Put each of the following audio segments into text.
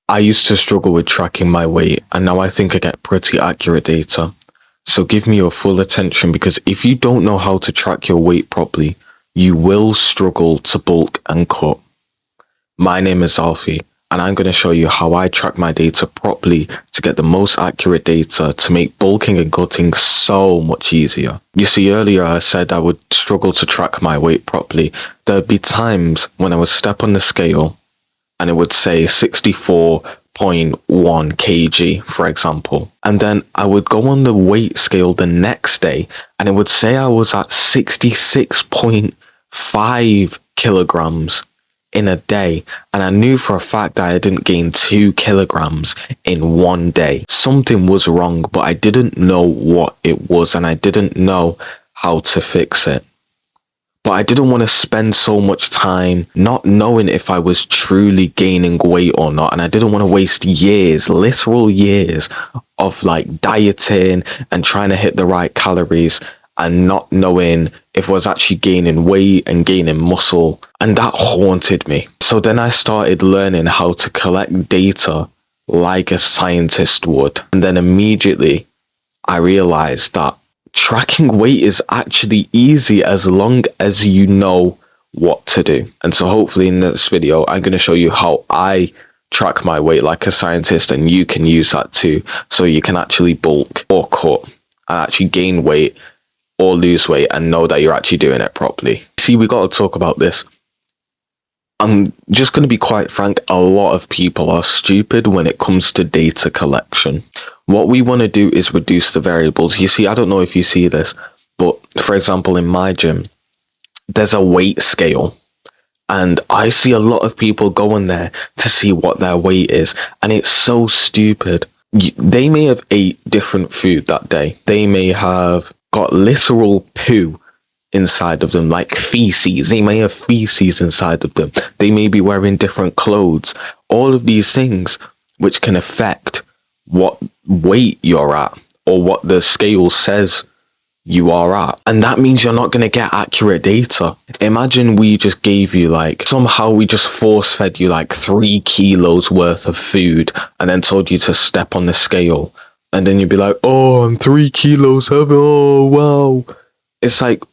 I used to struggle with tracking my weight, and now I think I get pretty accurate data. So give me your full attention, because if you don't know how to track your weight properly, you will struggle to bulk and cut. My name is Alfie, and I'm going to show you how I track my data properly to get the most accurate data to make bulking and cutting so much easier. You see, earlier I said I would struggle to track my weight properly. There'd be times when I would step on the scale and it would say 64.1 kg, for example. And then I would go on the weight scale the next day and it would say I was at 66.5 kilograms in a day. And I knew for a fact that I didn't gain 2 kilograms in one day. Something was wrong, but I didn't know what it was and I didn't know how to fix it. But I didn't want to spend so much time not knowing if I was truly gaining weight or not. And I didn't want to waste years, literal years of like dieting and trying to hit the right calories and not knowing if I was actually gaining weight and gaining muscle. And that haunted me. So then I started learning how to collect data like a scientist would. And then immediately I realized that tracking weight is actually easy as long as you know what to do. And so hopefully in this video, I'm going to show you how I track my weight like a scientist, and you can use that too. So you can actually bulk or cut and actually gain weight or lose weight and know that you're actually doing it properly. See, we got to talk about this. I'm just going to be quite frank, a lot of people are stupid when it comes to data collection. What we want to do is reduce the variables. You see, I don't know if you see this, but for example, in my gym, there's a weight scale. And I see a lot of people going there to see what their weight is. And it's so stupid. They may have ate different food that day. They may have got literal poo inside of them, like feces. They may have feces inside of them. They may be wearing different clothes. All of these things which can affect what weight you're at or what the scale says you are at. And that means you're not going to get accurate data. Imagine we just gave you somehow we just force fed you 3 kilos worth of food and then told you to step on the scale. And then you'd be like, oh, I'm 3 kilos heavy. Oh, wow. It's like,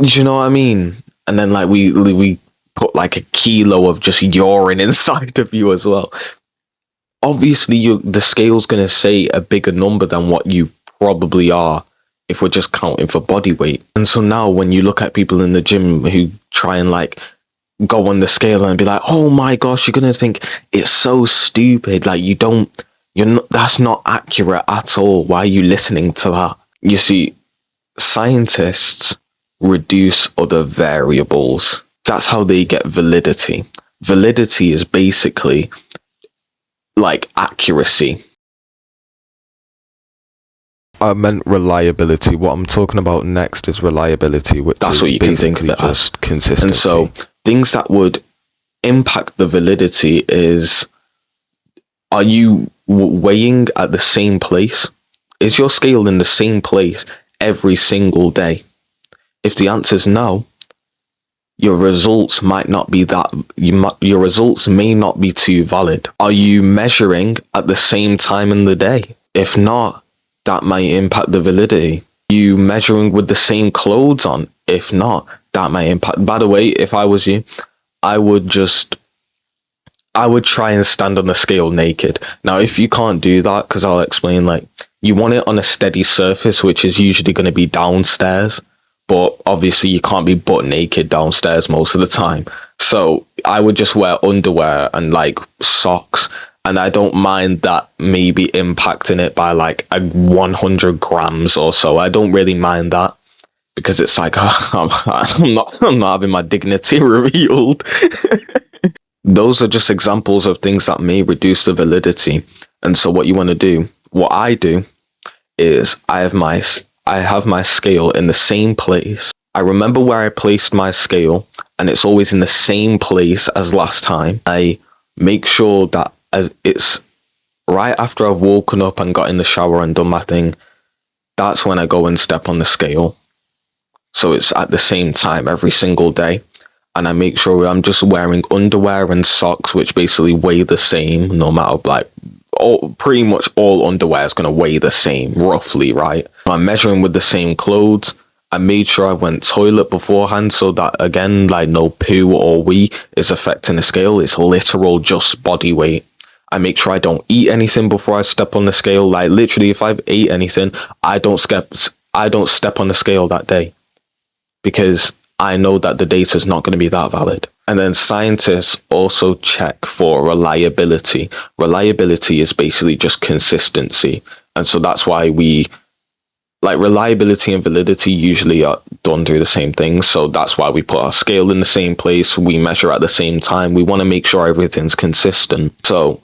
you know what I mean? And then we put a kilo of just urine inside of you as well. Obviously, the scale's going to say a bigger number than what you probably are if we're just counting for body weight. And so now when you look at people in the gym who try and go on the scale and be like, oh my gosh, you're going to think it's so stupid. That's not accurate at all. Why are you listening to that? You see, scientists reduce other variables. That's how they get validity. Validity is basically accuracy. I meant reliability. What I'm talking about next is reliability, which that's what you can think of it as. Consistency. And so things that would impact the validity is, are you weighing at the same place? Is your scale in the same place every single day? If the answer is no, your results might not be your results may not be too valid. Are you measuring at the same time in the day? If not, that might impact the validity. Are you measuring with the same clothes on? If not, that might impact. By the way, if I was you, I would try and stand on the scale naked. Now, if you can't do that, because I'll explain, you want it on a steady surface, which is usually going to be downstairs. But obviously you can't be butt naked downstairs most of the time. So I would just wear underwear and socks. And I don't mind that maybe impacting it by 100 grams or so. I don't really mind that, because it's I'm not having my dignity revealed. Those are just examples of things that may reduce the validity. And so what you want to do, what I do, is I have my scale in the same place. I remember where I placed my scale, and it's always in the same place as last time. I make sure that it's right after I've woken up and got in the shower and done my thing. That's when I go and step on the scale. So it's at the same time every single day. and I make sure I'm just wearing underwear and socks, which basically weigh the same, no matter like pretty much all underwear is going to weigh the same roughly, right? I'm measuring with the same clothes. I made sure I went toilet beforehand so that again, like no poo or wee is affecting the scale. It's literal just body weight. I make sure I don't eat anything before I step on the scale. Like literally, if I've ate anything, I don't step on the scale that day because I know that the data is not going to be that valid. And then scientists also check for reliability. Reliability is basically just consistency. And so that's why we like reliability and validity usually are done through the same thing. So that's why we put our scale in the same place. We measure at the same time. We want to make sure everything's consistent. So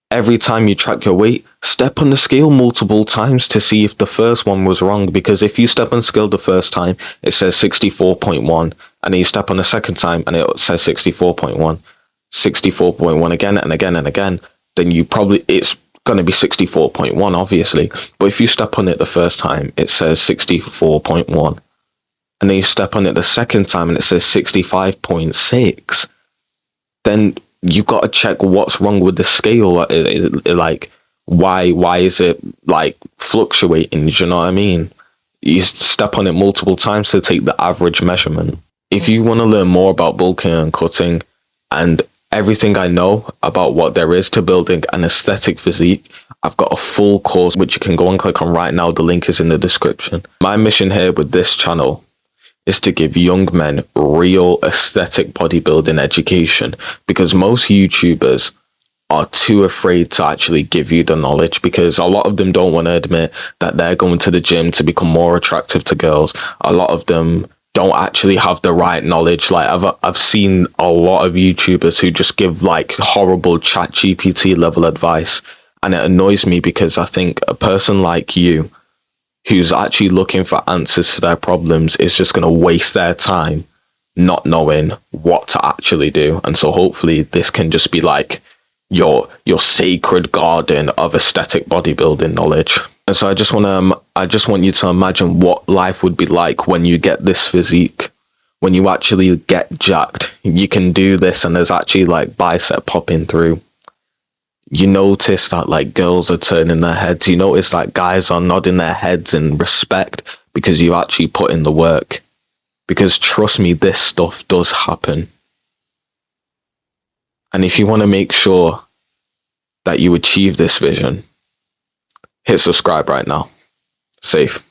every time you track your weight, step on the scale multiple times to see if the first one was wrong. Because if you step on the scale the first time, it says 64.1, and then you step on the second time and it says 64.1, 64.1 again and again and again, then it's going to be 64.1, obviously. But if you step on it the first time, it says 64.1. And then you step on it the second time and it says 65.6, then you got to check what's wrong with the scale. Is it, like, why is it like fluctuating? Do you know what I mean? You step on it multiple times to take the average measurement. If you want to learn more about bulking and cutting and everything I know about what there is to building an aesthetic physique, I've got a full course which you can go and click on right now. The link is in the description. My mission here with this channel is to give young men real aesthetic bodybuilding education, because most YouTubers are too afraid to actually give you the knowledge, because a lot of them don't want to admit that they're going to the gym to become more attractive to girls. A lot of them don't actually have the right knowledge. Like I've seen a lot of YouTubers who just give like horrible ChatGPT level advice, and it annoys me because I think a person like you who's actually looking for answers to their problems is just going to waste their time not knowing what to actually do. And so hopefully this can just be like your sacred garden of aesthetic bodybuilding knowledge. And so I just want you to imagine what life would be like when you get this physique, when you actually get jacked. You can do this and there's actually like bicep popping through. You notice that like girls are turning their heads. You notice that guys are nodding their heads in respect because you actually put in the work. Because trust me, this stuff does happen. And if you want to make sure that you achieve this vision, hit subscribe right now. Safe.